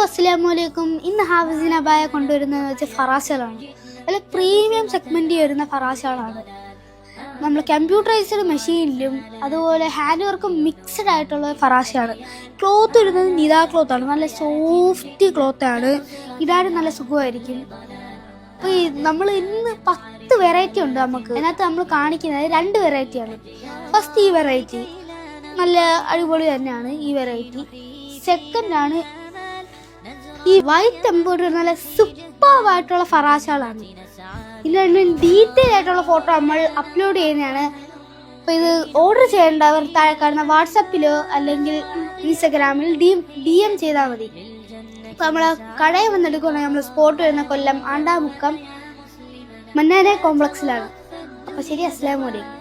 അസ്സലാമലൈക്കും. ഇന്ന് ഹാഫിസിൻ അബായ കൊണ്ടുവരുന്നതെന്ന് വെച്ചാൽ ഫറാശകളാണ്. അതിൽ പ്രീമിയം സെഗ്മെൻറ്റ് വരുന്ന ഫറാശകളാണ്. നമ്മൾ കമ്പ്യൂട്ടറൈസ്ഡ് മെഷീനിലും അതുപോലെ ഹാൻഡ് വർക്കും മിക്സഡ് ആയിട്ടുള്ള ഫറാശയാണ്. ക്ലോത്ത് വരുന്നത് നിതാ ക്ലോത്താണ്. നല്ല സോഫ്റ്റ് ക്ലോത്താണ്. ഇടാനും നല്ല സുഖമായിരിക്കും. അപ്പോൾ നമ്മൾ ഇന്ന് 10 വെറൈറ്റി ഉണ്ട് നമുക്ക്. അതിനകത്ത് നമ്മൾ കാണിക്കുന്നത് 2 വെറൈറ്റിയാണ്. ഫസ്റ്റ് ഈ വെറൈറ്റി നല്ല അടിപൊളി തന്നെയാണ്. ഈ വെറൈറ്റി സെക്കൻഡാണ് ഈ വൈറ്റ് എംബ്രോയിഡറി. നല്ല സൂപ്പറായിട്ടുള്ള ഫറാശകളാണ്. ഇതിന് ഡീറ്റെയിൽ ആയിട്ടുള്ള ഫോട്ടോ നമ്മൾ അപ്ലോഡ് ചെയ്യുന്നതാണ്. അപ്പോൾ ഇത് ഓർഡർ ചെയ്യേണ്ടവർ താഴെ കാണുന്ന വാട്സപ്പിലോ അല്ലെങ്കിൽ ഇൻസ്റ്റഗ്രാമിൽ DM ചെയ്താൽ മതി. അപ്പോൾ നമ്മൾ കടയിൽ വന്നെടുക്കുകയാണെങ്കിൽ നമ്മൾ സ്പോട്ട് വരുന്ന കൊല്ലം ആണ്ടാമുക്കം മന്നാരെ കോംപ്ലക്സിലാണ്. അപ്പോൾ ശരി, അസ്സലാമു അലൈക്കും.